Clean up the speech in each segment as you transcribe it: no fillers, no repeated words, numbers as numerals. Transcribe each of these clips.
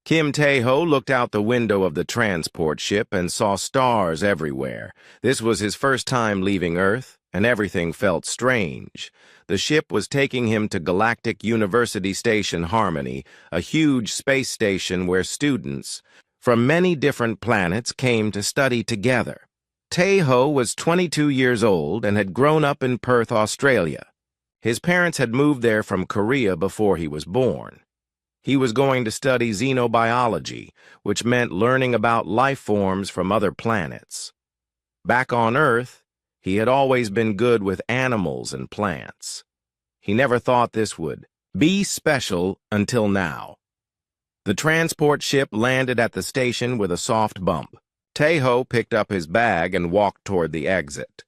Kim Tae-ho looked out the window of the transport ship and saw stars everywhere. This was his first time leaving Earth, and everything felt strange. The ship was taking him to Galactic University Station Harmony, a huge space station where students from many different planets came to study together. Tae-ho was 22 years old and had grown up in Perth, Australia. His parents had moved there from Korea before he was born. He was going to study xenobiology, which meant learning about life forms from other planets. Back on Earth, he had always been good with animals and plants. He never thought this would be special until now. The transport ship landed at the station with a soft bump. Tae-ho picked up his bag and walked toward the exit.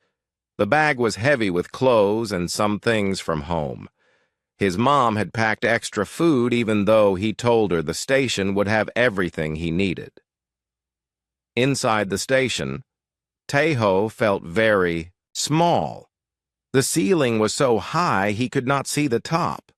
The bag was heavy with clothes and some things from home. His mom had packed extra food even though he told her the station would have everything he needed. Inside the station, Tae-ho felt very small. The ceiling was so high he could not see the top.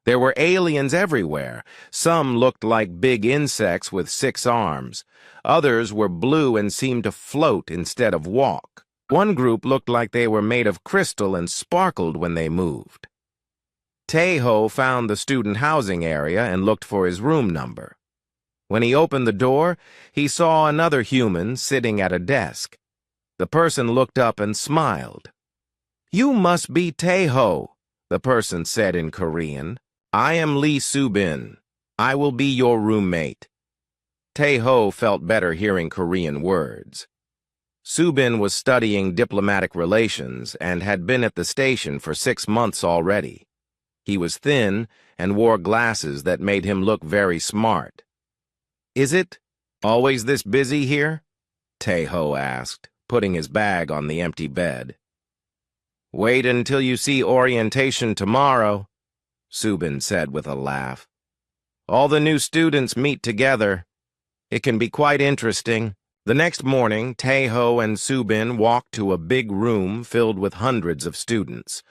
There were aliens everywhere. Some looked like big insects with 6 arms. Others were blue and seemed to float instead of walk. One group looked like they were made of crystal and sparkled when they moved. Tae-ho found the student housing area and looked for his room number. When he opened the door, he saw another human sitting at a desk. The person looked up and smiled. "You must be Tae-ho," the person said in Korean. "I am Lee Soo-bin. I will be your roommate." Tae-ho felt better hearing Korean words. Soo-bin was studying diplomatic relations and had been at the station for 6 months already. He was thin and wore glasses that made him look very smart. "Is it always this busy here?" Tae-ho asked, putting his bag on the empty bed. "Wait until you see orientation tomorrow," Soo-bin said with a laugh. "All the new students meet together. It can be quite interesting." The next morning, Tae-ho and Soo-bin walked to a big room filled with hundreds of students.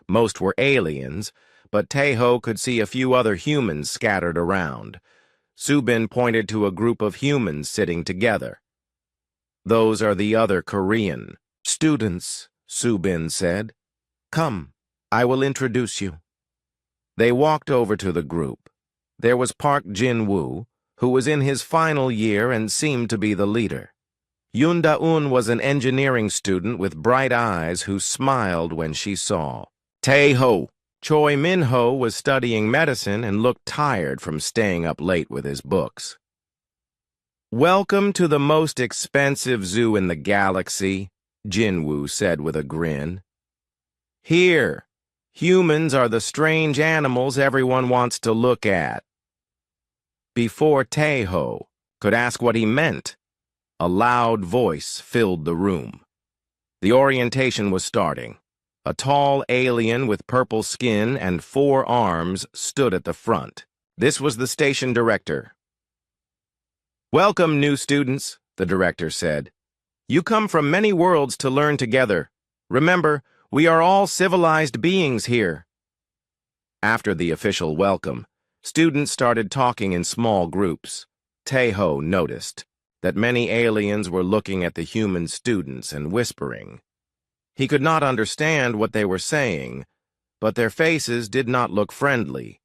Most were aliens, but Tae-ho could see a few other humans scattered around. Soo-bin pointed to a group of humans sitting together. "Those are the other Korean students," Soo-bin said. "Come, I will introduce you." They walked over to the group. There was Park Jin-woo, who was in his final year and seemed to be the leader. Yoon Da-eun was an engineering student with bright eyes who smiled when she saw Tae-ho. Choi Min-ho was studying medicine and looked tired from staying up late with his books. "Welcome to the most expensive zoo in the galaxy," Jin-woo said with a grin. "Here, humans are the strange animals everyone wants to look at." Before Tae-ho could ask what he meant, a loud voice filled the room. The orientation was starting. A tall alien with purple skin and 4 arms stood at the front. This was the station director. "Welcome, new students," the director said. "You come from many worlds to learn together. Remember, we are all civilized beings here." After the official welcome, students started talking in small groups. Tae-ho noticed that many aliens were looking at the human students and whispering. He could not understand what they were saying, but their faces did not look friendly.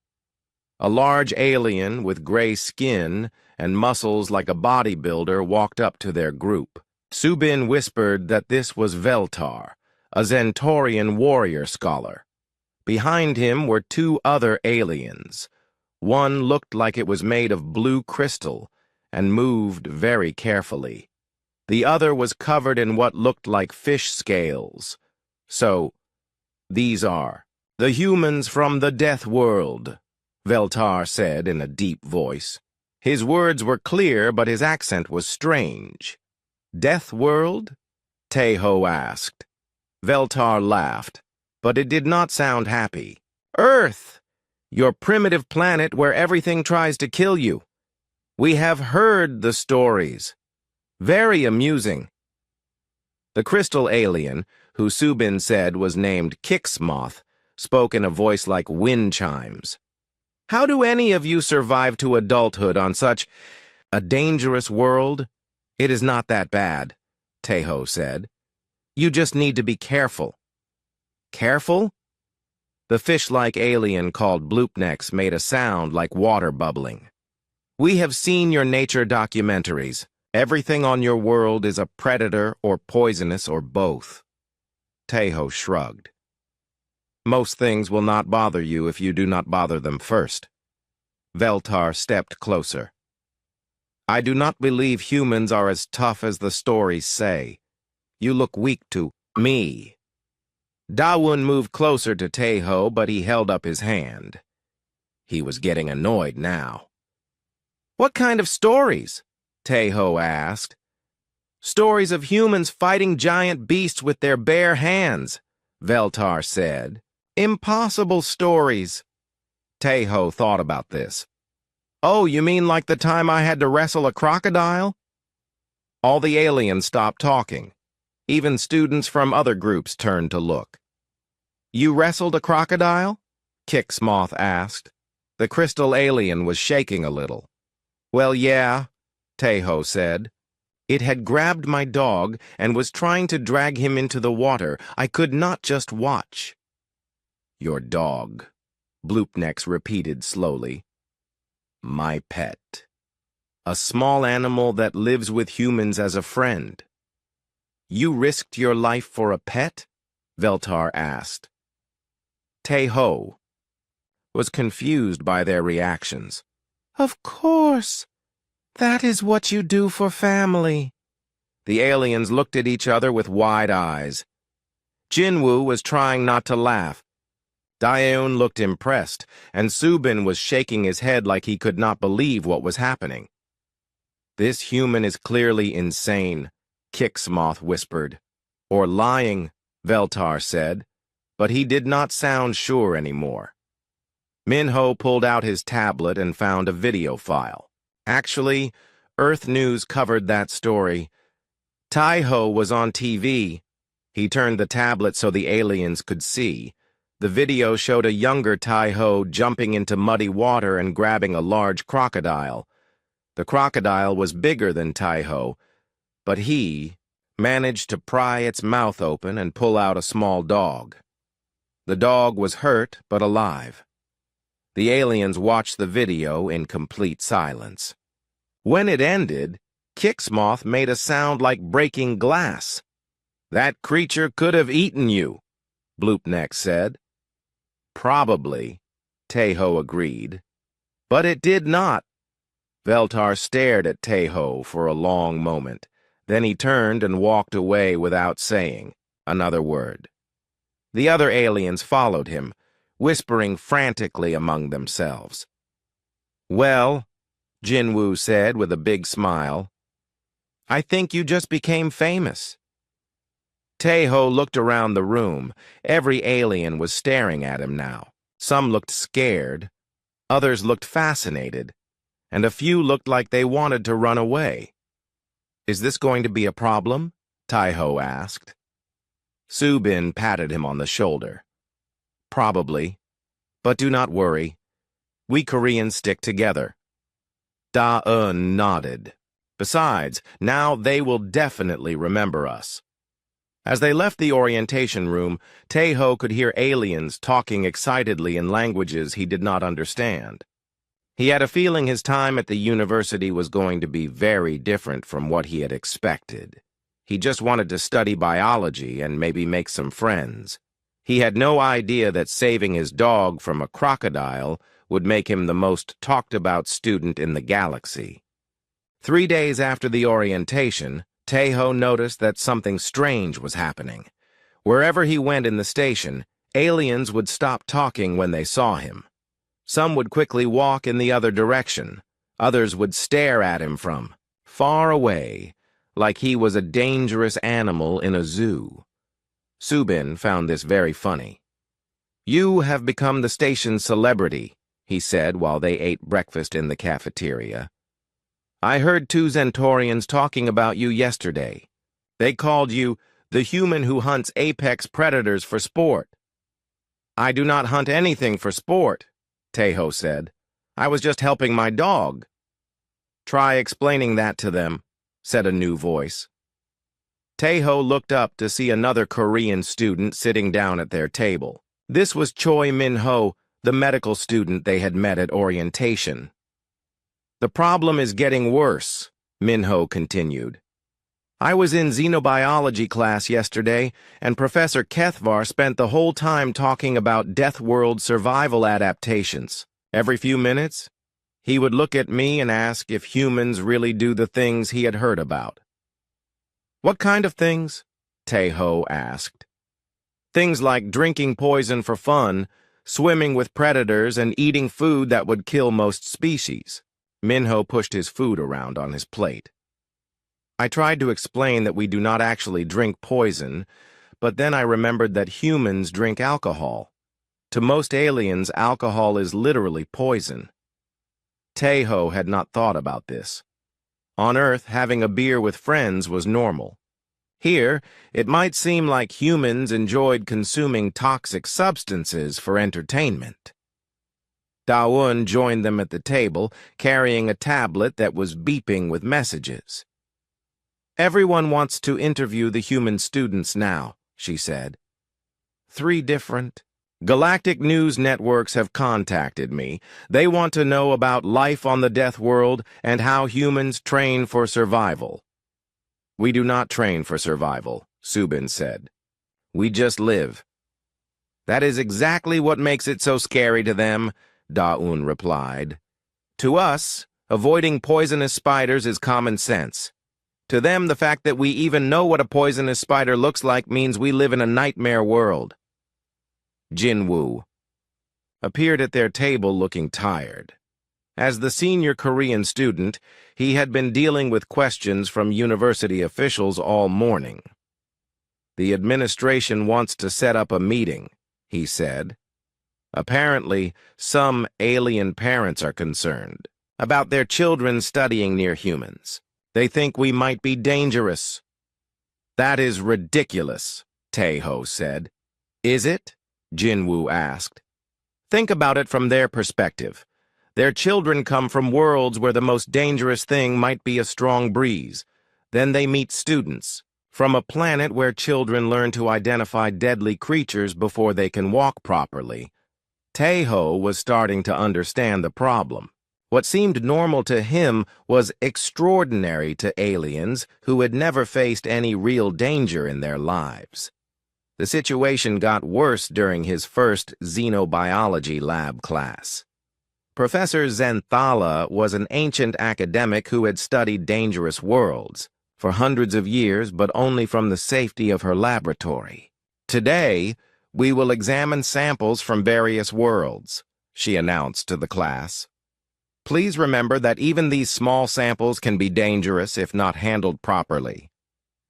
A large alien with gray skin and muscles like a bodybuilder walked up to their group. Soo-bin whispered that this was Veltar, a Zentorian warrior scholar. Behind him were 2 other aliens. One looked like it was made of blue crystal and moved very carefully. The other was covered in what looked like fish scales. "So, these are the humans from the Deathworld," Veltar said in a deep voice. His words were clear, but his accent was strange. "Deathworld?" Tae-ho asked. Veltar laughed, but it did not sound happy. "Earth! Your primitive planet where everything tries to kill you. We have heard the stories. Very amusing." The crystal alien, who Soo-bin said was named Kixmoth, spoke in a voice like wind chimes. How do any of you survive to adulthood on such a dangerous world? It is not that bad, Teho said. You just need to be careful. Careful? The fish-like alien called Bloopnex made a sound like water bubbling. We have seen your nature documentaries. Everything on your world is a predator or poisonous or both. Teho shrugged. Most things will not bother you if you do not bother them first. Veltar stepped closer. I do not believe humans are as tough as the stories say. You look weak to me. Dawun moved closer to Teho, but he held up his hand. He was getting annoyed now. What kind of stories? Teho asked. Stories of humans fighting giant beasts with their bare hands, Veltar said. Impossible stories. Teho thought about this. Oh, you mean like the time I had to wrestle a crocodile? All the aliens stopped talking. Even students from other groups turned to look. You wrestled a crocodile? Kixmoth asked. The crystal alien was shaking a little. Well, yeah, Teho said. It had grabbed my dog and was trying to drag him into the water. I could not just watch. Your dog, Bloopnex repeated slowly. My pet. A small animal that lives with humans as a friend. You risked your life for a pet? Veltar asked. Teho was confused by their reactions. Of course. That is what you do for family. The aliens looked at each other with wide eyes. Jinwoo was trying not to laugh. Daeun looked impressed, and Subin was shaking his head like he could not believe what was happening. This human is clearly insane, Kixmoth whispered. Or lying, Veltar said, but he did not sound sure anymore. Minho pulled out his tablet and found a video file. Actually, Earth News covered that story. Taiho was on TV. He turned the tablet so the aliens could see. The video showed a younger Taiho jumping into muddy water and grabbing a large crocodile. The crocodile was bigger than Taiho, but he managed to pry its mouth open and pull out a small dog. The dog was hurt but alive. The aliens watched the video in complete silence. When it ended, Kixmoth made a sound like breaking glass. That creature could have eaten you, Bloopnex said. Probably, Teho agreed. But it did not. Veltar stared at Teho for a long moment. Then he turned and walked away without saying another word. The other aliens followed him, whispering frantically among themselves. Well, Jinwoo said with a big smile, I think you just became famous. Teho looked around the room. Every alien was staring at him now. Some looked scared, others looked fascinated, and a few looked like they wanted to run away. Is this going to be a problem? Taiho asked. Subin patted him on the shoulder. Probably, but do not worry. We Koreans stick together. Da-un nodded. Besides, now they will definitely remember us. As they left the orientation room, Teho could hear aliens talking excitedly in languages he did not understand. He had a feeling his time at the university was going to be very different from what he had expected. He just wanted to study biology and maybe make some friends. He had no idea that saving his dog from a crocodile would make him the most talked-about student in the galaxy. 3 days after the orientation, Teho noticed that something strange was happening. Wherever he went in the station, aliens would stop talking when they saw him. Some would quickly walk in the other direction. Others would stare at him from far away, like he was a dangerous animal in a zoo. Subin found this very funny. You have become the station's celebrity, he said while they ate breakfast in the cafeteria. I heard 2 Zentorians talking about you yesterday. They called you the human who hunts apex predators for sport. I do not hunt anything for sport, Teho said. I was just helping my dog. Try explaining that to them, said a new voice. Tae-ho looked up to see another Korean student sitting down at their table. This was Choi Min-ho, the medical student they had met at orientation. The problem is getting worse, Min-ho continued. I was in xenobiology class yesterday, and Professor Kethvar spent the whole time talking about Deathworld survival adaptations. Every few minutes, he would look at me and ask if humans really do the things he had heard about. What kind of things? Tae-ho asked. Things like drinking poison for fun, swimming with predators, and eating food that would kill most species. Min-ho pushed his food around on his plate. I tried to explain that we do not actually drink poison, but then I remembered that humans drink alcohol. To most aliens, alcohol is literally poison. Tae-ho had not thought about this. On Earth, having a beer with friends was normal. Here, it might seem like humans enjoyed consuming toxic substances for entertainment. Da-eun joined them at the table, carrying a tablet that was beeping with messages. Everyone wants to interview the human students now, she said. 3 different galactic news networks have contacted me. They want to know about life on the Deathworld and how humans train for survival. We do not train for survival, Subin said. We just live. That is exactly what makes it so scary to them, Da-eun replied. To us, avoiding poisonous spiders is common sense. To them, the fact that we even know what a poisonous spider looks like means we live in a nightmare world. Jin-woo appeared at their table looking tired. As the senior Korean student, he had been dealing with questions from university officials all morning. The administration wants to set up a meeting, he said. Apparently, some alien parents are concerned about their children studying near humans. They think we might be dangerous. That is ridiculous, Tae-ho said. Is it? Jin-woo asked. Think about it from their perspective. Their children come from worlds where the most dangerous thing might be a strong breeze. Then they meet students from a planet where children learn to identify deadly creatures before they can walk properly. Tae-ho was starting to understand the problem. What seemed normal to him was extraordinary to aliens who had never faced any real danger in their lives. The situation got worse during his first xenobiology lab class. Professor Zenthala was an ancient academic who had studied dangerous worlds for hundreds of years, but only from the safety of her laboratory. Today, we will examine samples from various worlds, she announced to the class. Please remember that even these small samples can be dangerous if not handled properly.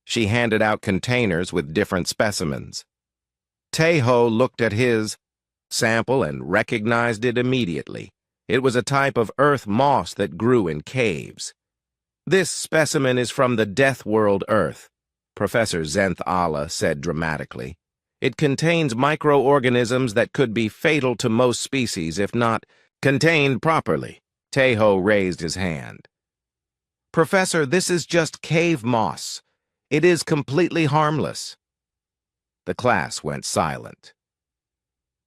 She handed out containers with different specimens. Tae-ho looked at his sample and recognized it immediately. It was a type of earth moss that grew in caves. This specimen is from the Deathworld Earth, Professor Zenthala said dramatically. It contains microorganisms that could be fatal to most species if not contained properly. Tae-ho raised his hand. Professor, this is just cave moss. It is completely harmless. The class went silent.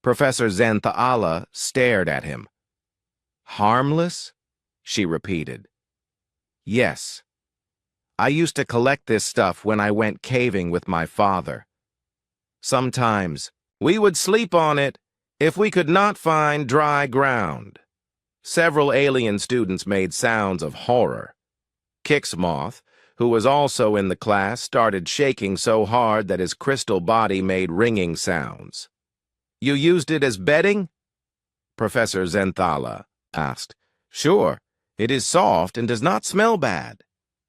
Professor Zenthala stared at him. Harmless? She repeated. Yes. I used to collect this stuff when I went caving with my father. Sometimes we would sleep on it if we could not find dry ground. Several alien students made sounds of horror. Kixmoth, who was also in the class, started shaking so hard that his crystal body made ringing sounds. You used it as bedding? Professor Zenthala asked. Sure, it is soft and does not smell bad.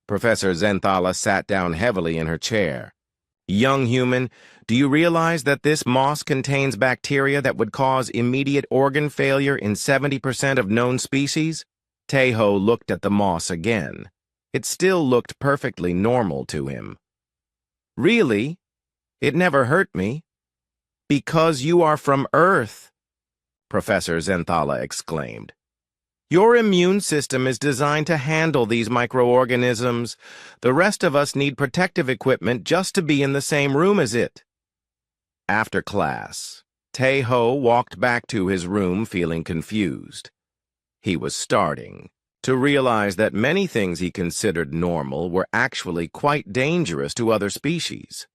Professor Zenthala sat down heavily in her chair. Young human, do you realize that this moss contains bacteria that would cause immediate organ failure in 70% of known species? Tae-ho looked at the moss again. It still looked perfectly normal to him. Really? It never hurt me. Because you are from Earth, Professor Zenthala exclaimed. Your immune system is designed to handle these microorganisms. The rest of us need protective equipment just to be in the same room as it. After class, Tae-ho walked back to his room feeling confused. He was starting to realize that many things he considered normal were actually quite dangerous to other species.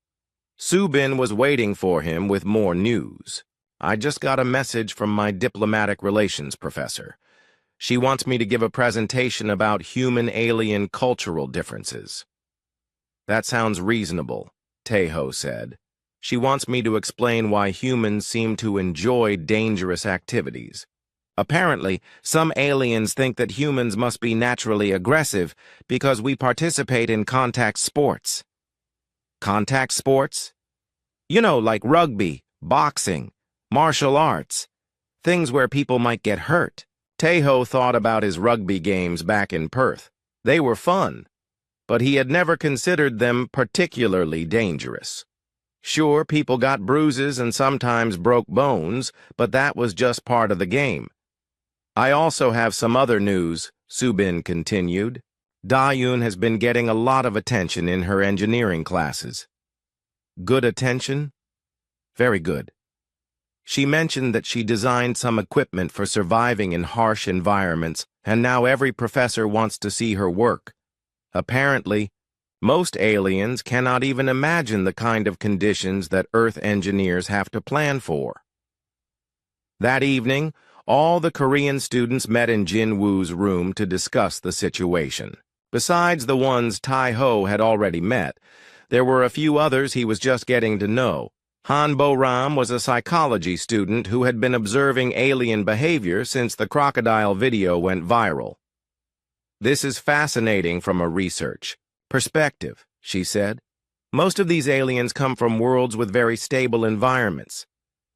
Subin was waiting for him with more news. I just got a message from my diplomatic relations professor. She wants me to give a presentation about human-alien cultural differences. That sounds reasonable, Tae-ho said. She wants me to explain why humans seem to enjoy dangerous activities. Apparently, some aliens think that humans must be naturally aggressive because we participate in contact sports. Contact sports? You know, like rugby, boxing, martial arts, things where people might get hurt. Tae-ho thought about his rugby games back in Perth. They were fun, but he had never considered them particularly dangerous. Sure, people got bruises and sometimes broke bones, but that was just part of the game. I also have some other news, Subin continued. Da-yoon has been getting a lot of attention in her engineering classes. Good attention? Very good. She mentioned that she designed some equipment for surviving in harsh environments, and now every professor wants to see her work. Apparently, most aliens cannot even imagine the kind of conditions that Earth engineers have to plan for. That evening, all the Korean students met in Jin-woo's room to discuss the situation. Besides the ones Tae-ho had already met, there were a few others he was just getting to know. Han Bo-ram was a psychology student who had been observing alien behavior since the crocodile video went viral. This is fascinating from a research perspective, she said. Most of these aliens come from worlds with very stable environments.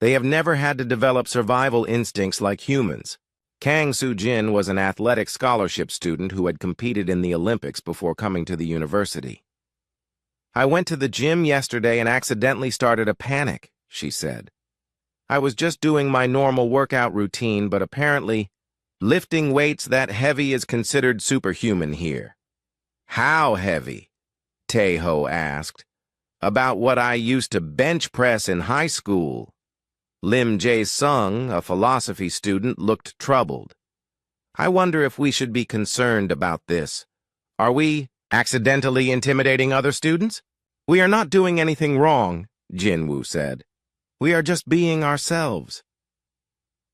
They have never had to develop survival instincts like humans. Kang Soo-jin was an athletic scholarship student who had competed in the Olympics before coming to the university. I went to the gym yesterday and accidentally started a panic, she said. I was just doing my normal workout routine, but apparently lifting weights that heavy is considered superhuman here. How heavy? Tae-ho asked. About what I used to bench press in high school. Lim Jae-sung, a philosophy student, looked troubled. I wonder if we should be concerned about this. Are we accidentally intimidating other students? We are not doing anything wrong, Jin-woo said. We are just being ourselves.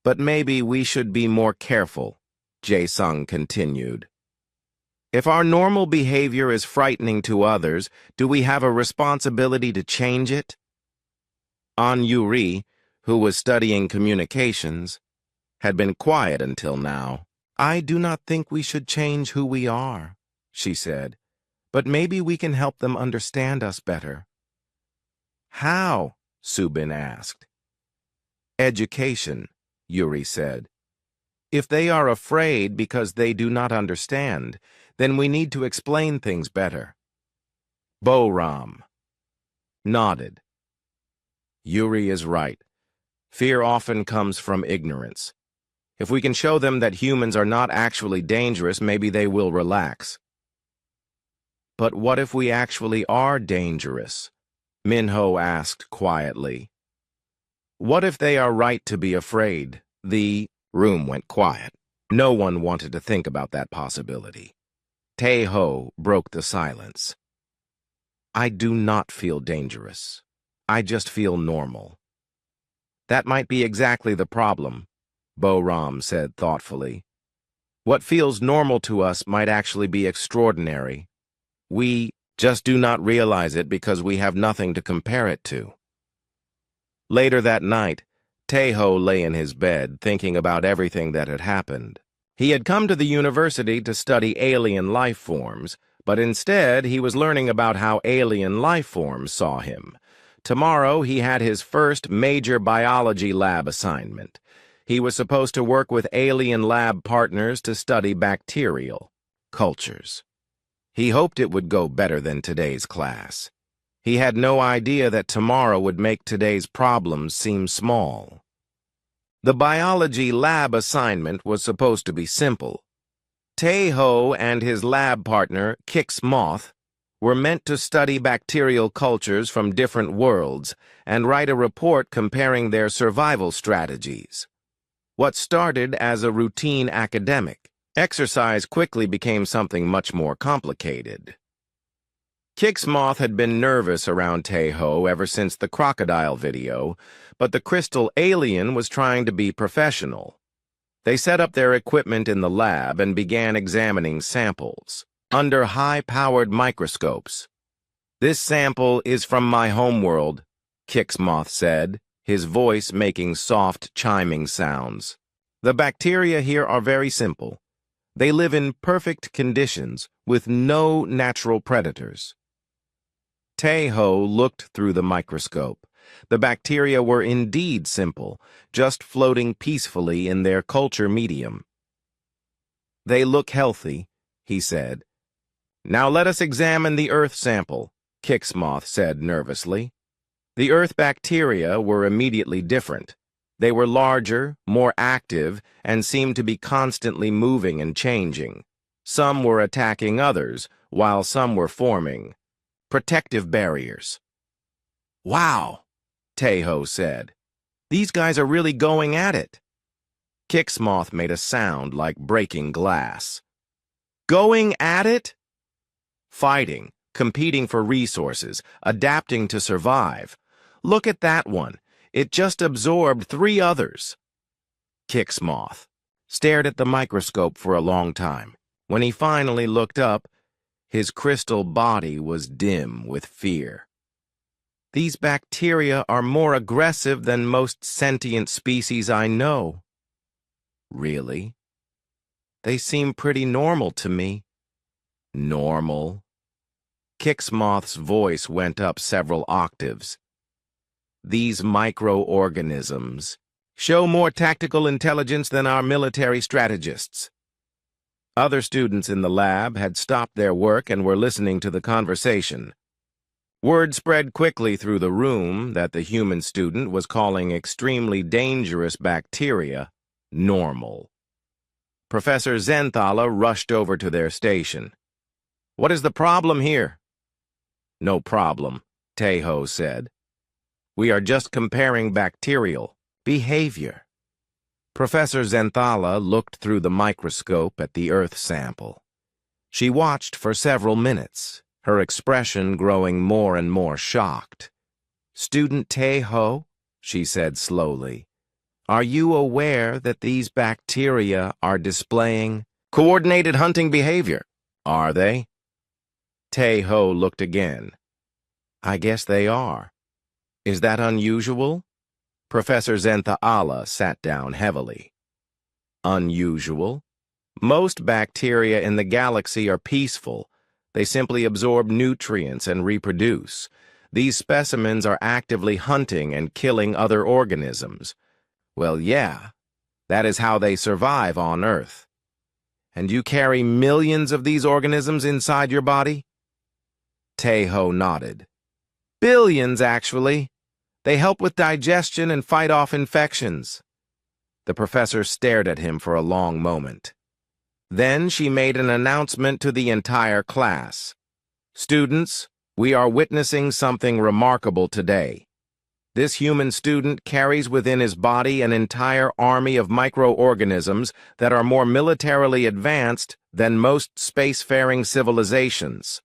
But maybe we should be more careful, Jae-sung continued. If our normal behavior is frightening to others, do we have a responsibility to change it? An Yuri, who was studying communications, had been quiet until now. I do not think we should change who we are, she said, but maybe we can help them understand us better. How? Subin asked. Education, Yuri said. If they are afraid because they do not understand, then we need to explain things better. Bo-ram nodded. Yuri is right. Fear often comes from ignorance. If we can show them that humans are not actually dangerous, maybe they will relax. But what if we actually are dangerous? Minho asked quietly. What if they are right to be afraid? The room went quiet. No one wanted to think about that possibility. Tae-ho broke the silence. I do not feel dangerous. I just feel normal. That might be exactly the problem, Bo-ram said thoughtfully. What feels normal to us might actually be extraordinary. We just do not realize it because we have nothing to compare it to. Later that night, Tae-ho lay in his bed thinking about everything that had happened. He had come to the university to study alien life forms, but instead he was learning about how alien life forms saw him. Tomorrow he had his first major biology lab assignment. He was supposed to work with alien lab partners to study bacterial cultures. He hoped it would go better than today's class. He had no idea that tomorrow would make today's problems seem small. The biology lab assignment was supposed to be simple. Tae-ho and his lab partner, Kix Moth, were meant to study bacterial cultures from different worlds and write a report comparing their survival strategies. What started as a routine academic exercise quickly became something much more complicated. Kix Moth had been nervous around Tae-ho ever since the crocodile video, but the crystal alien was trying to be professional. They set up their equipment in the lab and began examining samples under high-powered microscopes. "This sample is from my homeworld," Kix Moth said, his voice making soft, chiming sounds. "The bacteria here are very simple. They live in perfect conditions with no natural predators." Tae-ho looked through the microscope. The bacteria were indeed simple, just floating peacefully in their culture medium. "They look healthy," he said. "Now let us examine the Earth sample," Kix Moth said nervously. The Earth bacteria were immediately different. They were larger, more active, and seemed to be constantly moving and changing. Some were attacking others, while some were forming protective barriers. "Wow," Tae-ho said. "These guys are really going at it." Kix Moth made a sound like breaking glass. "Going at it?" "Fighting, competing for resources, adapting to survive. Look at that one. It just absorbed 3 others." Kix Moth stared at the microscope for a long time. When he finally looked up, his crystal body was dim with fear. "These bacteria are more aggressive than most sentient species I know." "Really? They seem pretty normal to me." "Normal?" Kix Moth's voice went up several octaves. "These microorganisms show more tactical intelligence than our military strategists." Other students in the lab had stopped their work and were listening to the conversation. Word spread quickly through the room that the human student was calling extremely dangerous bacteria normal. Professor Zenthala rushed over to their station. "What is the problem here?" "No problem," Tae-ho said. "We are just comparing bacterial behavior." Professor Zenthala looked through the microscope at the Earth sample. She watched for several minutes, her expression growing more and more shocked. "Student Tae-ho," she said slowly, "are you aware that these bacteria are displaying coordinated hunting behavior? Are they?" Tae-ho looked again. "I guess they are. Is that unusual?" Professor Zenthala sat down heavily. "Unusual? Most bacteria in the galaxy are peaceful. They simply absorb nutrients and reproduce. These specimens are actively hunting and killing other organisms. Well, yeah, that is how they survive on Earth. And you carry millions of these organisms inside your body?" Tae-ho nodded. "Billions, actually. They help with digestion and fight off infections." The professor stared at him for a long moment. Then she made an announcement to the entire class. "Students, we are witnessing something remarkable today. This human student carries within his body an entire army of microorganisms that are more militarily advanced than most spacefaring civilizations."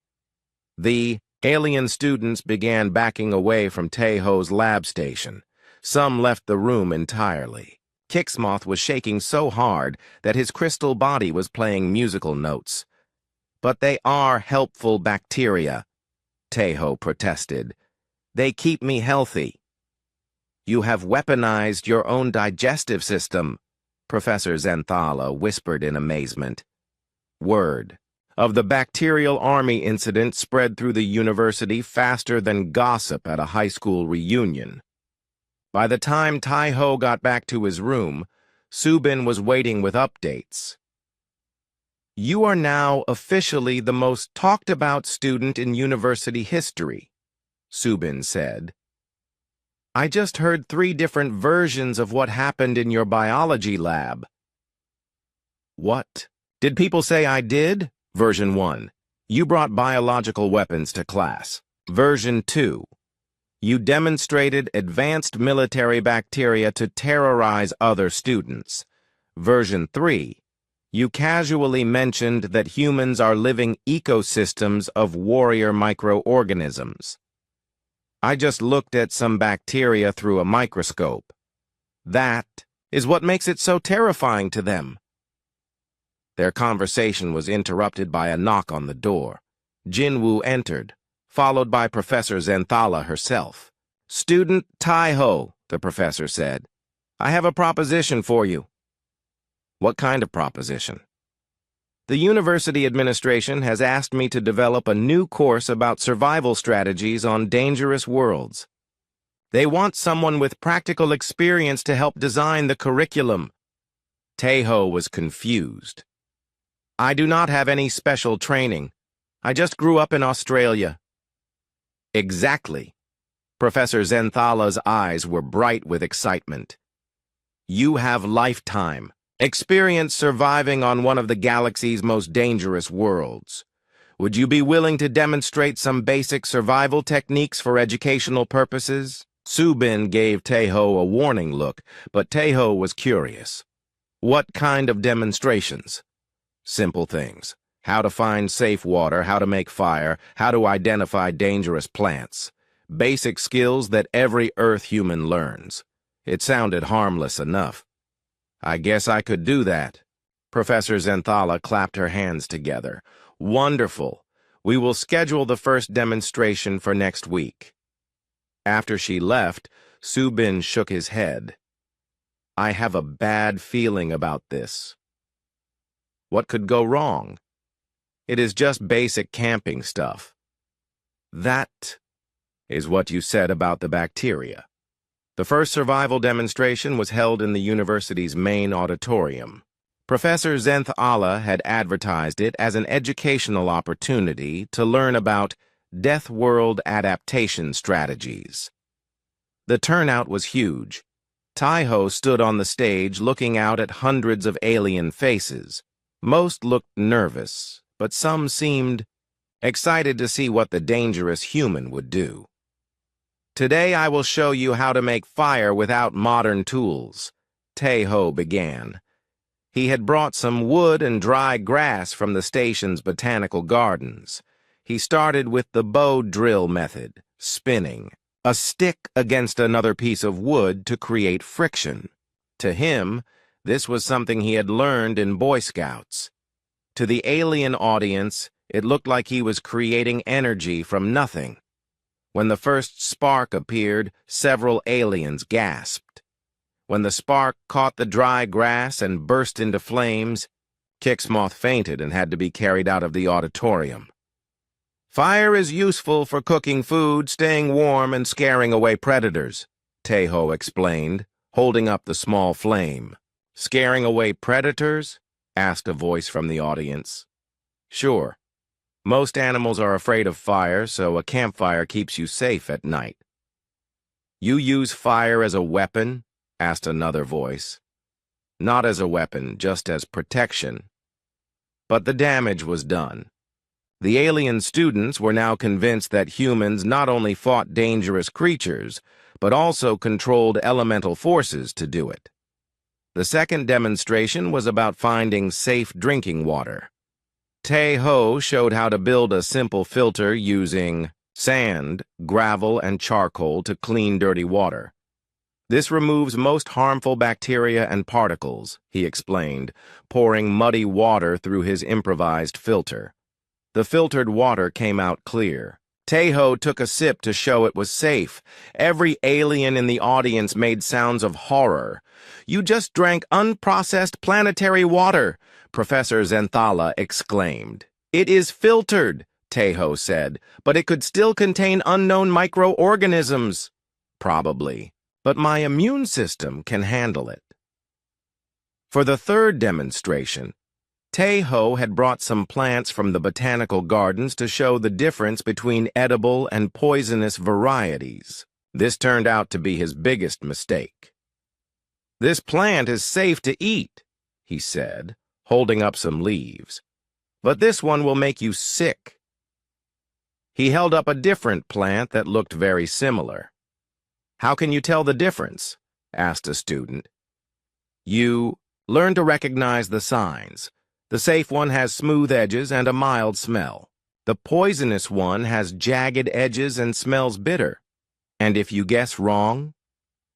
The alien students began backing away from Tae-ho's lab station. Some left the room entirely. Kix Moth was shaking so hard that his crystal body was playing musical notes. "But they are helpful bacteria," Tae-ho protested. "They keep me healthy." "You have weaponized your own digestive system," Professor Zenthala whispered in amazement. Word of the bacterial army incident spread through the university faster than gossip at a high school reunion. By the time Tae-ho got back to his room, Subin was waiting with updates. "You are now officially the most talked-about student in university history," Subin said. I just heard 3 different versions of what happened in your biology lab. What? Did people say I did? Version 1. You brought biological weapons to class. Version 2. You demonstrated advanced military bacteria to terrorize other students. Version 3. You casually mentioned that humans are living ecosystems of warrior microorganisms. I just looked at some bacteria through a microscope. That is what makes it so terrifying to them. Their conversation was interrupted by a knock on the door. Jinwoo entered, followed by Professor Zenthala herself. "Student Tai-ho," the professor said. "I have a proposition for you." "What kind of proposition?" "The university administration has asked me to develop a new course about survival strategies on dangerous worlds. They want someone with practical experience to help design the curriculum." Tai-ho was confused. "I do not have any special training. I just grew up in Australia." "Exactly." Professor Zenthala's eyes were bright with excitement. "You have lifetime experience surviving on one of the galaxy's most dangerous worlds. Would you be willing to demonstrate some basic survival techniques for educational purposes?" Subin gave Tai-ho a warning look, but Tai-ho was curious. "What kind of demonstrations?" "Simple things. How to find safe water, how to make fire, how to identify dangerous plants. Basic skills that every Earth human learns." It sounded harmless enough. "I guess I could do that." Professor Zenthala clapped her hands together. "Wonderful. We will schedule the first demonstration for next week." After she left, Subin shook his head. "I have a bad feeling about this." "What could go wrong?" "It is just basic camping stuff." "That is what you said about the bacteria." The first survival demonstration was held in the university's main auditorium. Professor Zenthala had advertised it as an educational opportunity to learn about Deathworld adaptation strategies. The turnout was huge. Tai-ho stood on the stage looking out at hundreds of alien faces. Most looked nervous, but some seemed excited to see what the dangerous human would do. "Today I will show you how to make fire without modern tools," Tai-ho began. He had brought some wood and dry grass from the station's botanical gardens. He started with the bow drill method, spinning a stick against another piece of wood to create friction. To him, this was something he had learned in Boy Scouts. To the alien audience, it looked like he was creating energy from nothing. When the first spark appeared, several aliens gasped. When the spark caught the dry grass and burst into flames, Kixmoth fainted and had to be carried out of the auditorium. "Fire is useful for cooking food, staying warm, and scaring away predators," Tai-ho explained, holding up the small flame. "Scaring away predators?" asked a voice from the audience. "Sure. Most animals are afraid of fire, so a campfire keeps you safe at night." "You use fire as a weapon?" asked another voice. "Not as a weapon, just as protection." But the damage was done. The alien students were now convinced that humans not only fought dangerous creatures, but also controlled elemental forces to do it. The second demonstration was about finding safe drinking water. Tai-ho showed how to build a simple filter using sand, gravel, and charcoal to clean dirty water. "This removes most harmful bacteria and particles," he explained, pouring muddy water through his improvised filter. The filtered water came out clear. Tai-ho took a sip to show it was safe. Every alien in the audience made sounds of horror. "You just drank unprocessed planetary water," Professor Zenthala exclaimed. "It is filtered," Tai-ho said, "but it could still contain unknown microorganisms." "Probably, but my immune system can handle it." For the third demonstration, Tai-ho had brought some plants from the botanical gardens to show the difference between edible and poisonous varieties. This turned out to be his biggest mistake. "This plant is safe to eat," he said, holding up some leaves. "But this one will make you sick." He held up a different plant that looked very similar. "How can you tell the difference?" asked a student. "You learn to recognize the signs. The safe one has smooth edges and a mild smell. The poisonous one has jagged edges and smells bitter. And if you guess wrong,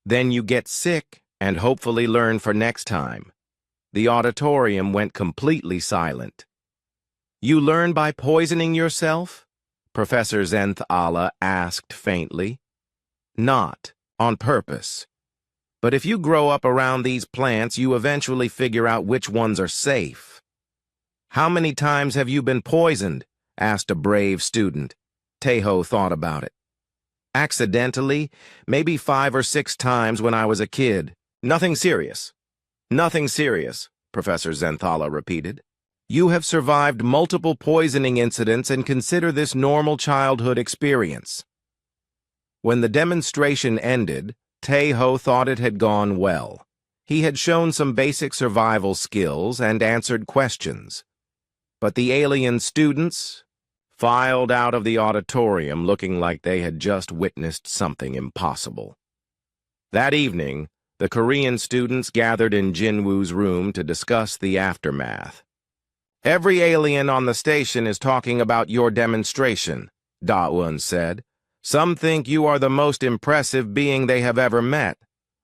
then you get sick and hopefully learn for next time." The auditorium went completely silent. "You learn by poisoning yourself?" Professor Zenthala asked faintly. "Not on purpose. But if you grow up around these plants, you eventually figure out which ones are safe." "How many times have you been poisoned?" asked a brave student. Teho thought about it. "Accidentally, maybe 5 or 6 times when I was a kid. Nothing serious." "Nothing serious," Professor Zenthala repeated. "You have survived multiple poisoning incidents and consider this normal childhood experience." When the demonstration ended, Teho thought it had gone well. He had shown some basic survival skills and answered questions. But the alien students filed out of the auditorium looking like they had just witnessed something impossible. That evening, the Korean students gathered in Jinwoo's room to discuss the aftermath. "Every alien on the station is talking about your demonstration," Da-eun said. "Some think you are the most impressive being they have ever met.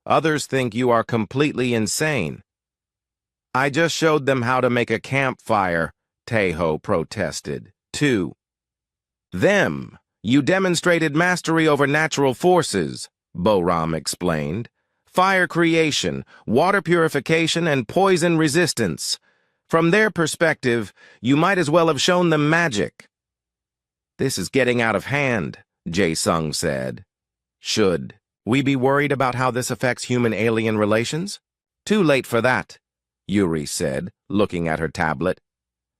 Others think you are completely insane." "I just showed them how to make a campfire," Teho protested. "To them, you demonstrated mastery over natural forces," Boram explained. "Fire creation, water purification, and poison resistance. From their perspective, you might as well have shown them magic." "This is getting out of hand," Jae-sung said. "Should we be worried about how this affects human-alien relations?" "Too late for that," Yuri said, looking at her tablet.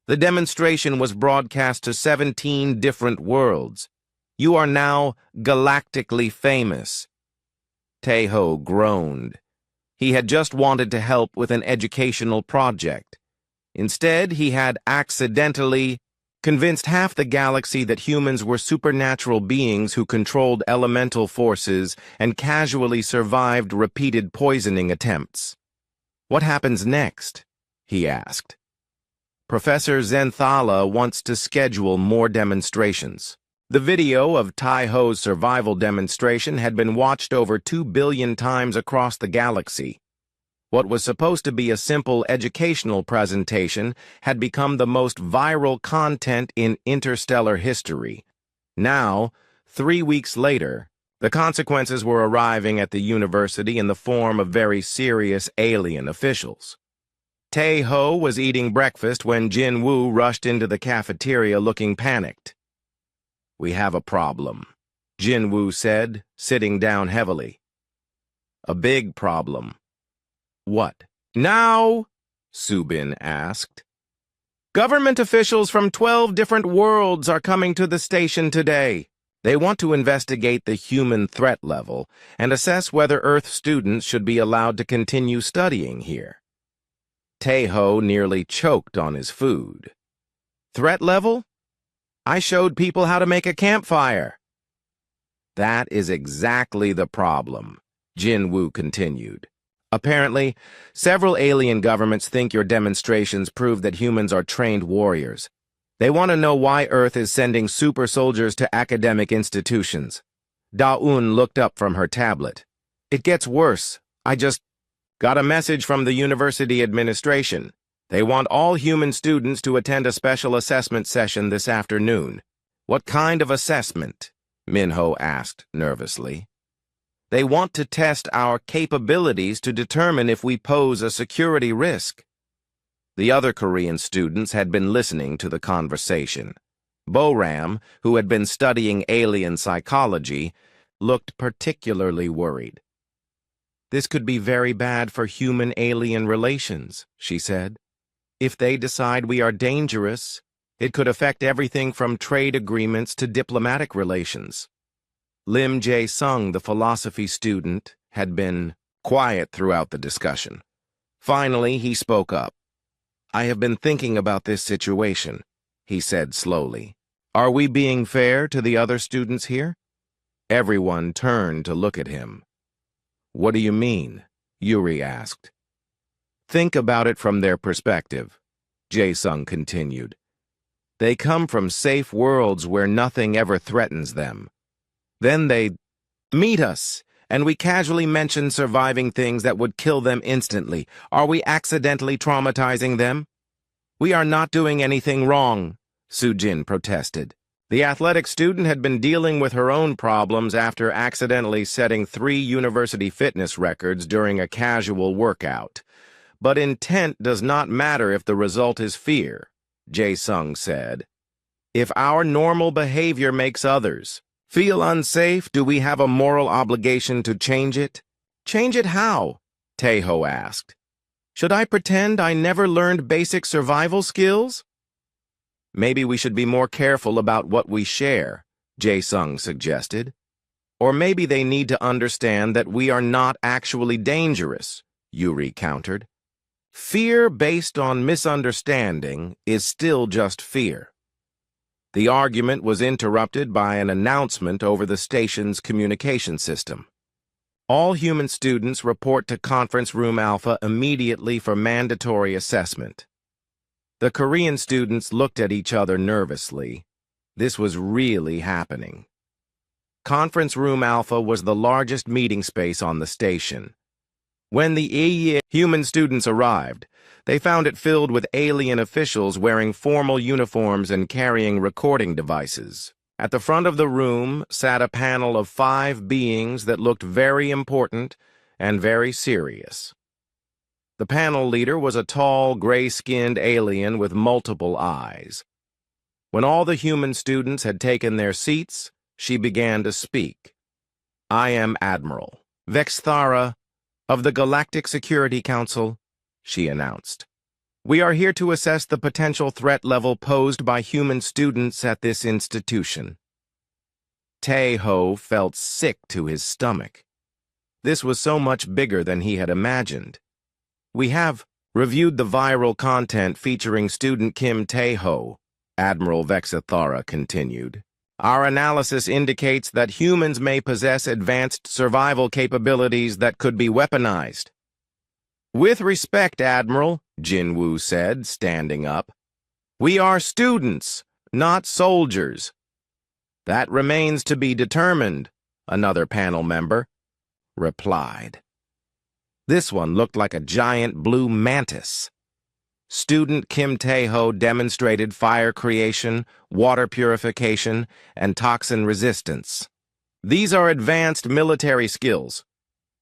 "The demonstration was broadcast to 17 different worlds. You are now galactically famous." Teho groaned. He had just wanted to help with an educational project. Instead, he had accidentally convinced half the galaxy that humans were supernatural beings who controlled elemental forces and casually survived repeated poisoning attempts. "What happens next?" he asked. "Professor Zenthala wants to schedule more demonstrations." The video of Teho's survival demonstration had been watched over 2 billion times across the galaxy. What was supposed to be a simple educational presentation had become the most viral content in interstellar history. Now, 3 weeks later, the consequences were arriving at the university in the form of very serious alien officials. Teho was eating breakfast when Jinwoo rushed into the cafeteria looking panicked. "We have a problem," Jinwoo said, sitting down heavily. "A big problem." "What?" "Now?" Subin asked. "Government officials from 12 different worlds are coming to the station today. They want to investigate the human threat level and assess whether Earth students should be allowed to continue studying here." Teho nearly choked on his food. "Threat level? I showed people how to make a campfire." "That is exactly the problem," Jinwoo continued. "Apparently, several alien governments think your demonstrations prove that humans are trained warriors. They want to know why Earth is sending super soldiers to academic institutions." Da-eun looked up from her tablet. "It gets worse. I just got a message from the university administration. They want all human students to attend a special assessment session this afternoon." "What kind of assessment?" Minho asked nervously. "They want to test our capabilities to determine if we pose a security risk." The other Korean students had been listening to the conversation. Boram, who had been studying alien psychology, looked particularly worried. "This could be very bad for human-alien relations," she said. "If they decide we are dangerous, it could affect everything from trade agreements to diplomatic relations." Lim Jae-sung, the philosophy student, had been quiet throughout the discussion. Finally, he spoke up. "I have been thinking about this situation," he said slowly. "Are we being fair to the other students here?" Everyone turned to look at him. "What do you mean?" Yuri asked. "Think about it from their perspective," Jae-sung continued. "They come from safe worlds where nothing ever threatens them. Then they meet us, and we casually mention surviving things that would kill them instantly. Are we accidentally traumatizing them?" "We are not doing anything wrong," Sujin protested. The athletic student had been dealing with her own problems after accidentally setting 3 university fitness records during a casual workout. "But intent does not matter if the result is fear," Jae-sung said. "If our normal behavior makes others feel unsafe, do we have a moral obligation to change it?" "Change it how?" Taeho asked. "Should I pretend I never learned basic survival skills?" "Maybe we should be more careful about what we share," Jae-sung suggested. "Or maybe they need to understand that we are not actually dangerous," Yuri countered. "Fear based on misunderstanding is still just fear." The argument was interrupted by an announcement over the station's communication system. "All human students report to Conference Room Alpha immediately for mandatory assessment." The Korean students looked at each other nervously. This was really happening. Conference Room Alpha was the largest meeting space on the station. When the human students arrived, they found it filled with alien officials wearing formal uniforms and carrying recording devices. At the front of the room sat a panel of 5 beings that looked very important and very serious. The panel leader was a tall, gray-skinned alien with multiple eyes. When all the human students had taken their seats, she began to speak. "I am Admiral Vexthara of the Galactic Security Council," she announced. "We are here to assess the potential threat level posed by human students at this institution." Taeho felt sick to his stomach. This was so much bigger than he had imagined. "We have reviewed the viral content featuring student Kim Taeho," Admiral Vexthara continued. "Our analysis indicates that humans may possess advanced survival capabilities that could be weaponized." "With respect, Admiral," Jin-woo said, standing up, "we are students, not soldiers." "That remains to be determined," another panel member replied. This one looked like a giant blue mantis. Student Kim Taeho demonstrated fire creation, water purification, and toxin resistance. "These are advanced military skills.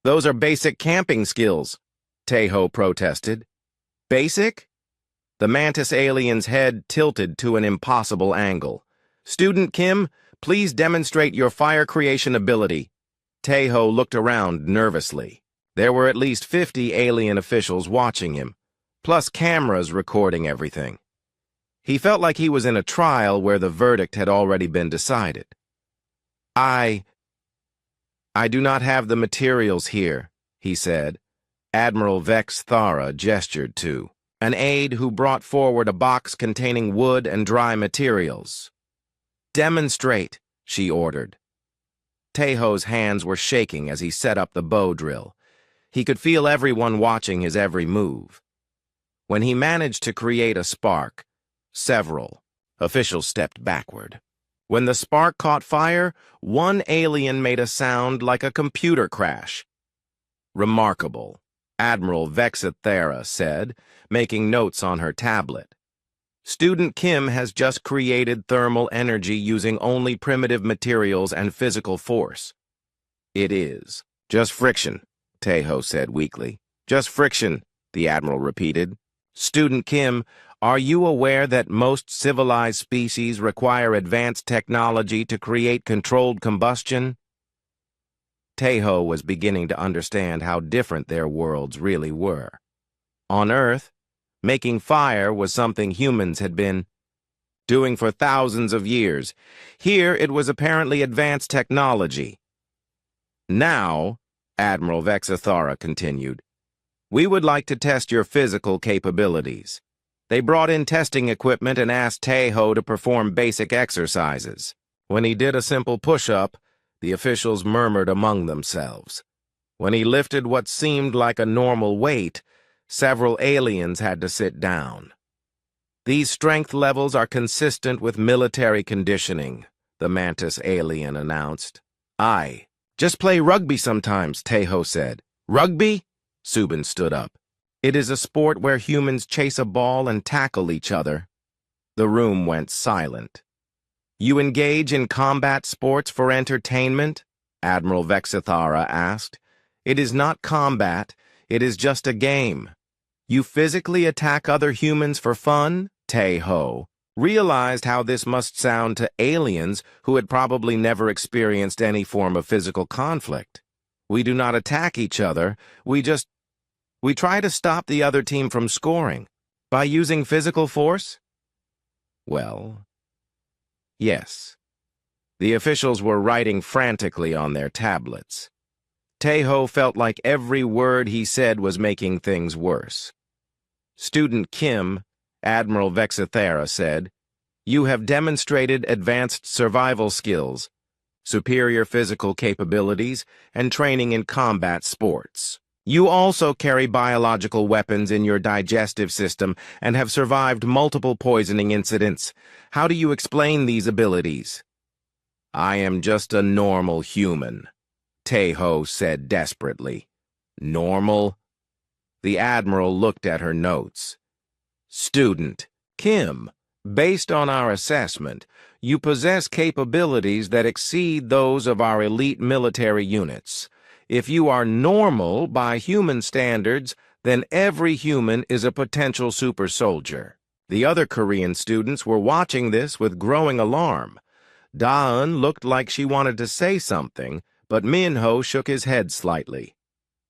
Those are basic camping skills," Taeho protested. "Basic?" The mantis alien's head tilted to an impossible angle. "Student Kim, please demonstrate your fire creation ability." Taeho looked around nervously. There were at least 50 alien officials watching him, plus cameras recording everything. He felt like he was in a trial where the verdict had already been decided. I do not have the materials here," he said. Admiral Vexthara gestured to an aide who brought forward a box containing wood and dry materials. "Demonstrate," she ordered. Taeho's hands were shaking as he set up the bow drill. He could feel everyone watching his every move. When he managed to create a spark, several officials stepped backward. When the spark caught fire, one alien made a sound like a computer crash. "Remarkable," Admiral Vexthara said, making notes on her tablet. "Student Kim has just created thermal energy using only primitive materials and physical force." "It is just friction," Taeho said weakly. "Just friction," the Admiral repeated. "Student Kim, are you aware that most civilized species require advanced technology to create controlled combustion?" Taeho was beginning to understand how different their worlds really were. On Earth, making fire was something humans had been doing for thousands of years. Here, it was apparently advanced technology. Now, Admiral Vexithara continued, we would like to test your physical capabilities. They brought in testing equipment and asked Taeho to perform basic exercises. When he did a simple push-up, the officials murmured among themselves. When he lifted what seemed like a normal weight, several aliens had to sit down. These strength levels are consistent with military conditioning, the Mantis alien announced. Aye. Just play rugby sometimes, Taeho said. Rugby? Subin stood up. It is a sport where humans chase a ball and tackle each other. The room went silent. You engage in combat sports for entertainment? Admiral Vexithara asked. It is not combat, it is just a game. You physically attack other humans for fun? Taeho realized how this must sound to aliens who had probably never experienced any form of physical conflict. We do not attack each other, we try to stop the other team from scoring. By using physical force? Well, yes. The officials were writing frantically on their tablets. Taeho felt like every word he said was making things worse. Student Kim, Admiral Vexithara said, you have demonstrated advanced survival skills, superior physical capabilities, and training in combat sports. You also carry biological weapons in your digestive system and have survived multiple poisoning incidents. How do you explain these abilities? I am just a normal human, Taeho said desperately. Normal? The Admiral looked at her notes. Student Kim, based on our assessment, you possess capabilities that exceed those of our elite military units. If you are normal by human standards, then every human is a potential super soldier. The other Korean students were watching this with growing alarm. Da-eun looked like she wanted to say something, but Minho shook his head slightly.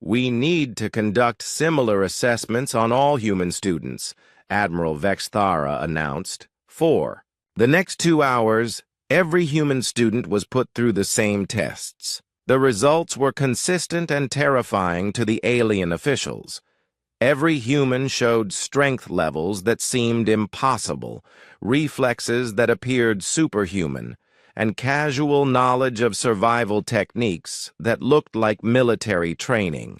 We need to conduct similar assessments on all human students, Admiral Vexthara announced. 4. The next 2 hours, every human student was put through the same tests. The results were consistent and terrifying to the alien officials. Every human showed strength levels that seemed impossible, reflexes that appeared superhuman, and casual knowledge of survival techniques that looked like military training.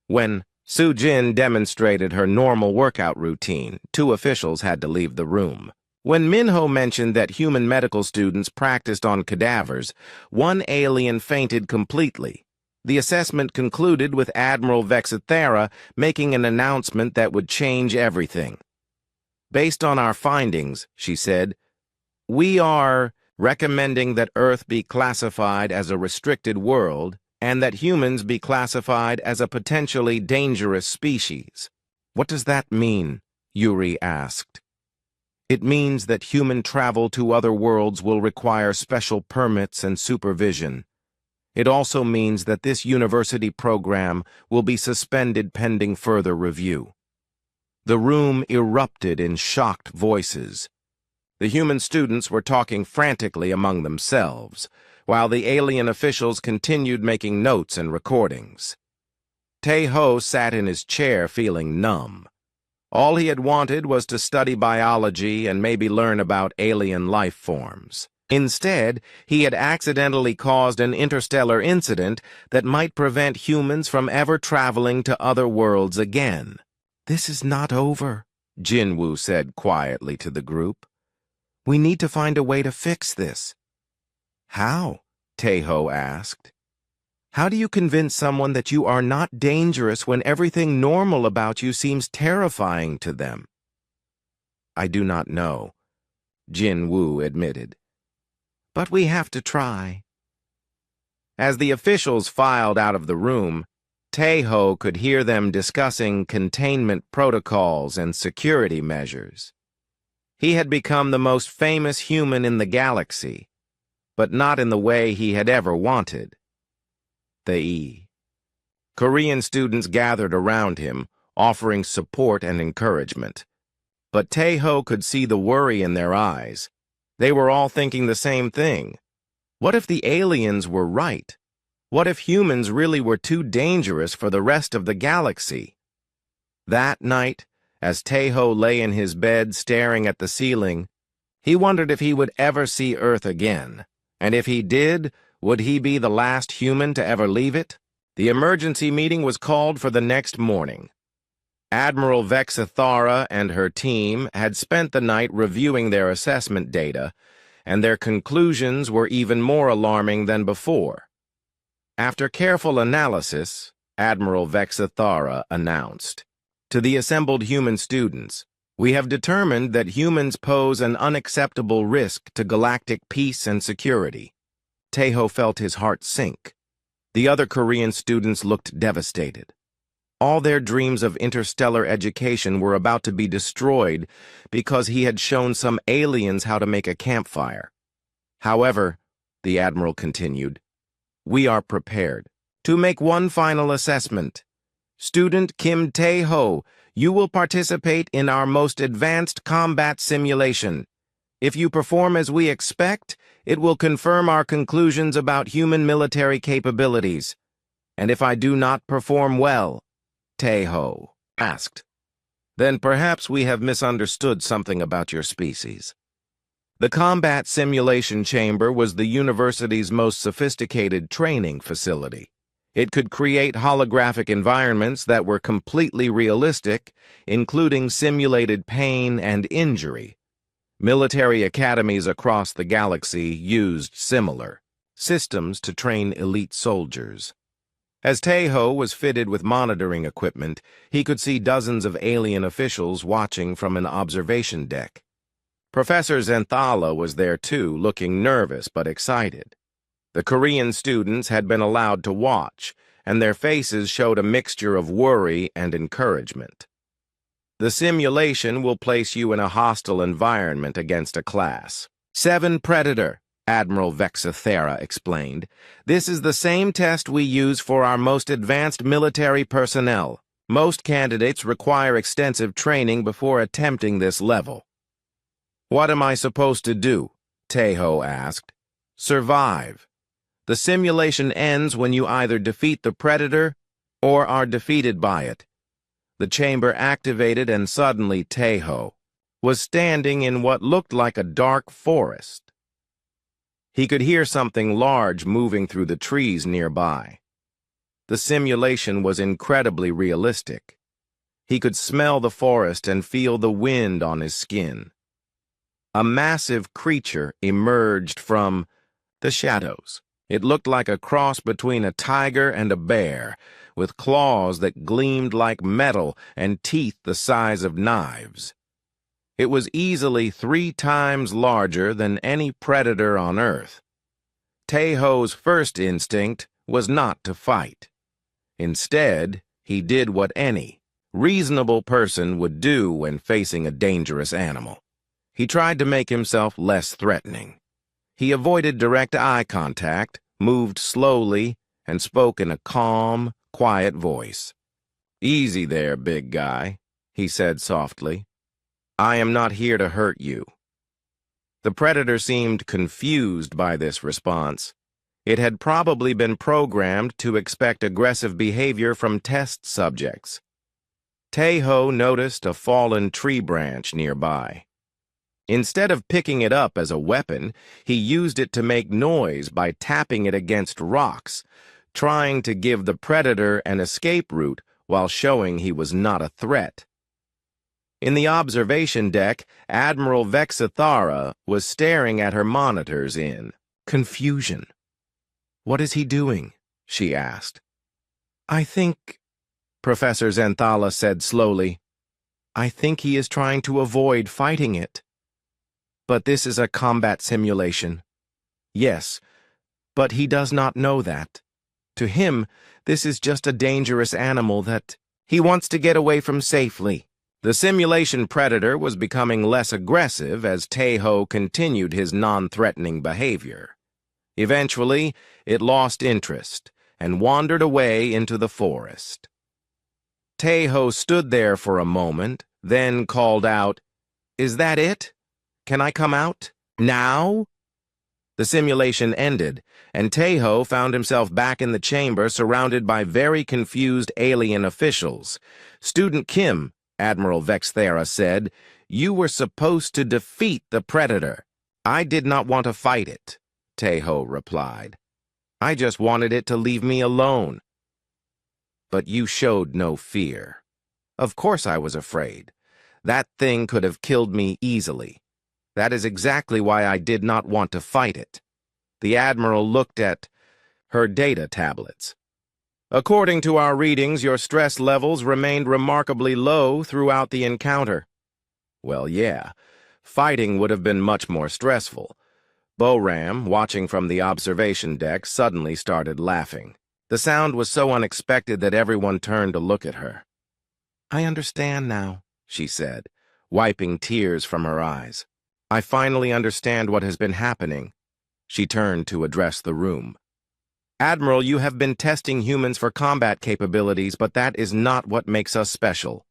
When Soo-jin demonstrated her normal workout routine, 2 officials had to leave the room. When Minho mentioned that human medical students practiced on cadavers, 1 alien fainted completely. The assessment concluded with Admiral Vexithara making an announcement that would change everything. Based on our findings, she said, we are recommending that Earth be classified as a restricted world and that humans be classified as a potentially dangerous species. What does that mean? Yuri asked. It means that human travel to other worlds will require special permits and supervision. It also means that this university program will be suspended pending further review. The room erupted in shocked voices. The human students were talking frantically among themselves, while the alien officials continued making notes and recordings. Taeho sat in his chair feeling numb. All he had wanted was to study biology and maybe learn about alien life forms. Instead, he had accidentally caused an interstellar incident that might prevent humans from ever traveling to other worlds again. This is not over, Jinwoo said quietly to the group. We need to find a way to fix this. How? Taeho asked. How do you convince someone that you are not dangerous when everything normal about you seems terrifying to them? I do not know, Jinwoo admitted. But we have to try. As the officials filed out of the room, Taeho could hear them discussing containment protocols and security measures. He had become the most famous human in the galaxy, but not in the way he had ever wanted. Korean students gathered around him, offering support and encouragement. But Tae-ho could see the worry in their eyes. They were all thinking the same thing. What if the aliens were right? What if humans really were too dangerous for the rest of the galaxy? That night, as Tae-ho lay in his bed staring at the ceiling, he wondered if he would ever see Earth again. And if he did, would he be the last human to ever leave it? The emergency meeting was called for the next morning. Admiral Vexithara and her team had spent the night reviewing their assessment data, and their conclusions were even more alarming than before. After careful analysis, Admiral Vexithara announced, "To the assembled human students, we have determined that humans pose an unacceptable risk to galactic peace and security." Tae-ho felt his heart sink. The other Korean students looked devastated. All their dreams of interstellar education were about to be destroyed because he had shown some aliens how to make a campfire. However, the Admiral continued, "We are prepared to make one final assessment. Student Kim Tae-ho, you will participate in our most advanced combat simulation. If you perform as we expect, it will confirm our conclusions about human military capabilities. And if I do not perform well," Tae-ho asked, "then perhaps we have misunderstood something about your species." The combat simulation chamber was the university's most sophisticated training facility. It could create holographic environments that were completely realistic, including simulated pain and injury. Military academies across the galaxy used similar systems to train elite soldiers. As Tae-ho was fitted with monitoring equipment, he could see dozens of alien officials watching from an observation deck. Professor Zenthala was there too, looking nervous but excited. The Korean students had been allowed to watch, and their faces showed a mixture of worry and encouragement. "The simulation will place you in a hostile environment against a class 7 Predator," Admiral Vexithara explained. "This is the same test we use for our most advanced military personnel. Most candidates require extensive training before attempting this level." "What am I supposed to do?" Tae-ho asked. "Survive. The simulation ends when you either defeat the Predator or are defeated by it." The chamber activated, and suddenly Tae-ho was standing in what looked like a dark forest. He could hear something large moving through the trees nearby. The simulation was incredibly realistic. He could smell the forest and feel the wind on his skin. A massive creature emerged from the shadows. It looked like a cross between a tiger and a bear, with claws that gleamed like metal and teeth the size of knives. It was easily 3 times larger than any predator on Earth. Tae-ho's first instinct was not to fight. Instead, he did what any reasonable person would do when facing a dangerous animal. He tried to make himself less threatening. He avoided direct eye contact, moved slowly, and spoke in a calm, quiet voice. "Easy there, big guy," he said softly. "I am not here to hurt you." The predator seemed confused by this response. It had probably been programmed to expect aggressive behavior from test subjects. Tae-ho noticed a fallen tree branch nearby. Instead of picking it up as a weapon, he used it to make noise by tapping it against rocks, trying to give the predator an escape route while showing he was not a threat. In the observation deck, Admiral Vexithara was staring at her monitors in confusion. "What is he doing?" she asked. "I think," Professor Zenthala said slowly, "I think he is trying to avoid fighting it." "But this is a combat simulation." "Yes, but he does not know that. To him, this is just a dangerous animal that he wants to get away from safely." The simulation predator was becoming less aggressive as Tae-ho continued his non-threatening behavior. Eventually, it lost interest and wandered away into the forest. Tae-ho stood there for a moment, then called out, Is that it? Can I come out? Now? The simulation ended, and Taeho found himself back in the chamber surrounded by very confused alien officials. Student Kim, Admiral Vexthera said, "You were supposed to defeat the Predator." "I did not want to fight it," Taeho replied. "I just wanted it to leave me alone." "But you showed no fear." "Of course I was afraid. That thing could have killed me easily. That is exactly why I did not want to fight it." The Admiral looked at her data tablets. "According to our readings, your stress levels remained remarkably low throughout the encounter." "Well, yeah. Fighting would have been much more stressful." Boram, watching from the observation deck, suddenly started laughing. The sound was so unexpected that everyone turned to look at her. "I understand now," she said, wiping tears from her eyes. "I finally understand what has been happening." She turned to address the room. "Admiral, you have been testing humans for combat capabilities, but that is not what makes us special."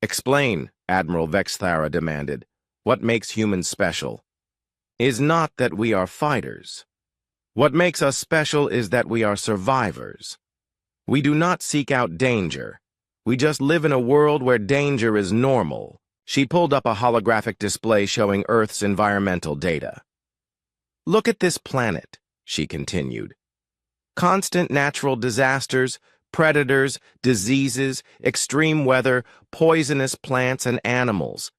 "Explain," Admiral Vexthara demanded. "What makes humans special?" "Is not that we are fighters. What makes us special is that we are survivors. We do not seek out danger. We just live in a world where danger is normal." She pulled up a holographic display showing Earth's environmental data. "Look at this planet," she continued. "Constant natural disasters, predators, diseases, extreme weather, poisonous plants and animals.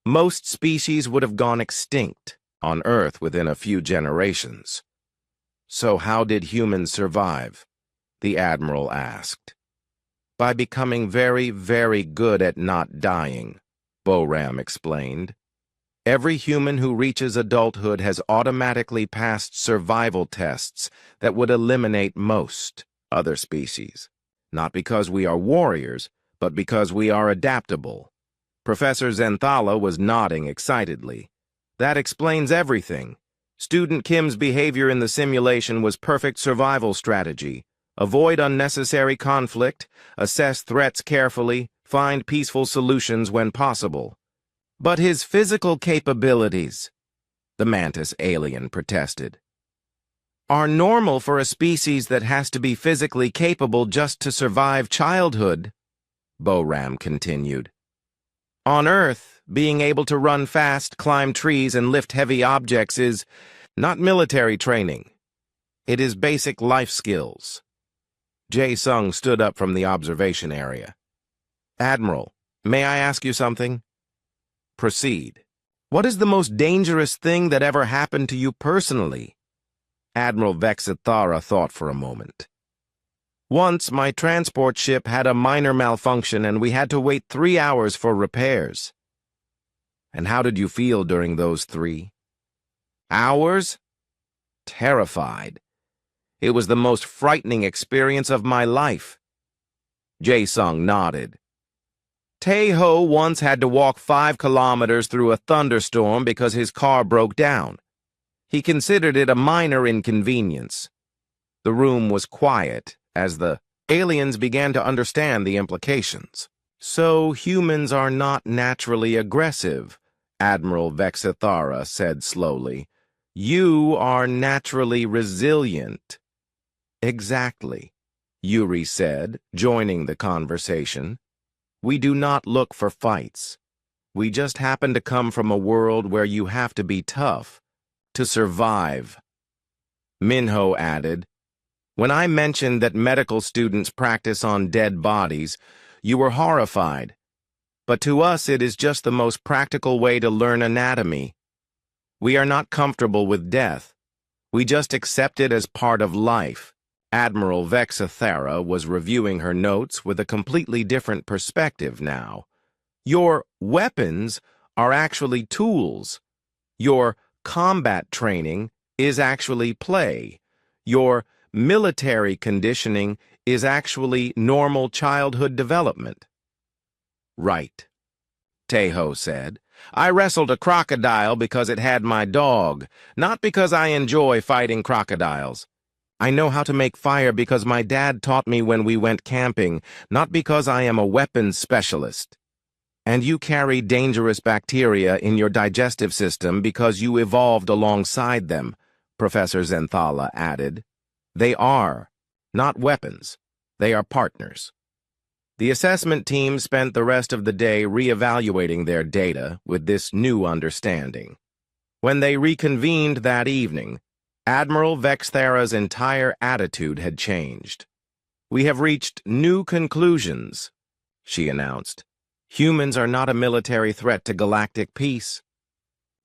Most species would have gone extinct on Earth within a few generations." "So how did humans survive?" the Admiral asked. "By becoming very, very good at not dying," Boram explained. "Every human who reaches adulthood has automatically passed survival tests that would eliminate most other species. Not because we are warriors, but because we are adaptable." Professor Zenthala was nodding excitedly. "That explains everything. Student Kim's behavior in the simulation was perfect survival strategy. Avoid unnecessary conflict, assess threats carefully, find peaceful solutions when possible." "But his physical capabilities," the mantis alien protested, "are normal for a species that has to be physically capable just to survive childhood," Boram continued. "On Earth, being able to run fast, climb trees, and lift heavy objects is not military training. It is basic life skills." Jae-sung stood up from the observation area. "Admiral, may I ask you something?" "Proceed." "What is the most dangerous thing that ever happened to you personally?" Admiral Vexithara thought for a moment. "Once, my transport ship had a minor malfunction and we had to wait 3 hours for repairs." "And how did you feel during those 3 hours?" "Terrified. It was the most frightening experience of my life." Jae-sung nodded. "Taeho once had to walk 5 kilometers through a thunderstorm because his car broke down. He considered it a minor inconvenience." The room was quiet as the aliens began to understand the implications. "So humans are not naturally aggressive," Admiral Vexithara said slowly. "You are naturally resilient." "Exactly," Yuri said, joining the conversation. "We do not look for fights. We just happen to come from a world where you have to be tough to survive." Minho added, "When I mentioned that medical students practice on dead bodies, you were horrified. But to us it is just the most practical way to learn anatomy. We are not comfortable with death. We just accept it as part of life." Admiral Vexithara was reviewing her notes with a completely different perspective now. "Your weapons are actually tools. Your combat training is actually play. Your military conditioning is actually normal childhood development." "Right," Taeho said. "I wrestled a crocodile because it had my dog, not because I enjoy fighting crocodiles. I know how to make fire because my dad taught me when we went camping, not because I am a weapons specialist." And you carry dangerous bacteria in your digestive system because you evolved alongside them, Professor Zenthala added. They are, not weapons. They are partners. The assessment team spent the rest of the day re-evaluating their data with this new understanding. When they reconvened that evening, Admiral Vexthera's entire attitude had changed. "We have reached new conclusions," she announced. "Humans are not a military threat to galactic peace.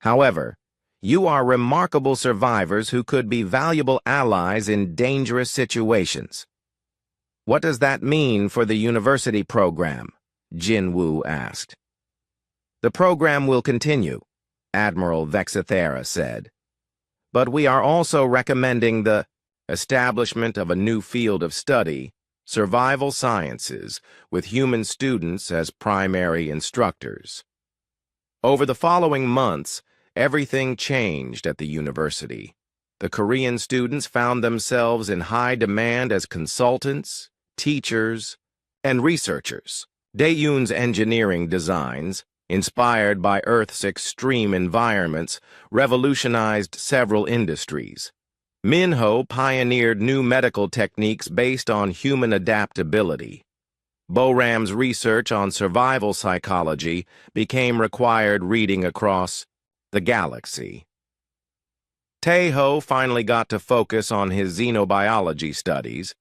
However, you are remarkable survivors who could be valuable allies in dangerous situations." "What does that mean for the university program?" Jinwoo asked. "The program will continue," Admiral Vexthera said. "But we are also recommending the establishment of a new field of study, survival sciences, with human students as primary instructors." Over the following months, everything changed at the university. The Korean students found themselves in high demand as consultants, teachers, and researchers. Daeyoon's engineering designs, inspired by Earth's extreme environments, revolutionized several industries. Minho pioneered new medical techniques based on human adaptability. Boram's research on survival psychology became required reading across the galaxy. Taeho finally got to focus on his xenobiology studies,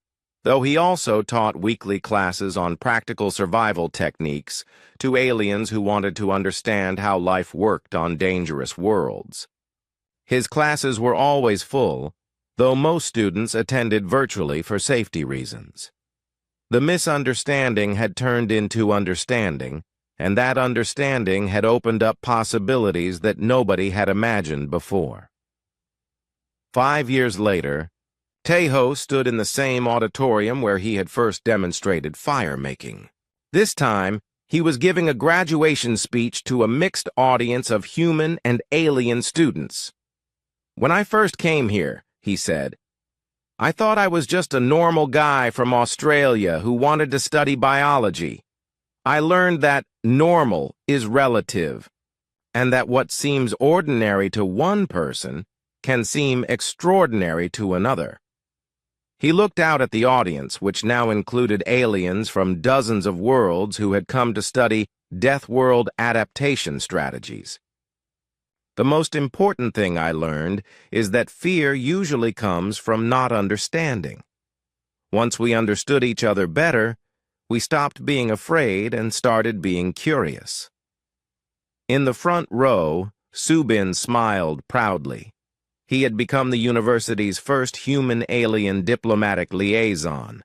though he also taught weekly classes on practical survival techniques to aliens who wanted to understand how life worked on dangerous worlds. His classes were always full, though most students attended virtually for safety reasons. The misunderstanding had turned into understanding, and that understanding had opened up possibilities that nobody had imagined before. 5 years later, Taeho stood in the same auditorium where he had first demonstrated fire-making. This time, he was giving a graduation speech to a mixed audience of human and alien students. "When I first came here," he said, "I thought I was just a normal guy from Australia who wanted to study biology. I learned that normal is relative, and that what seems ordinary to one person can seem extraordinary to another." He looked out at the audience, which now included aliens from dozens of worlds who had come to study Deathworld adaptation strategies. "The most important thing I learned is that fear usually comes from not understanding. Once we understood each other better, we stopped being afraid and started being curious." In the front row, Subin smiled proudly. He had become the university's first human-alien diplomatic liaison,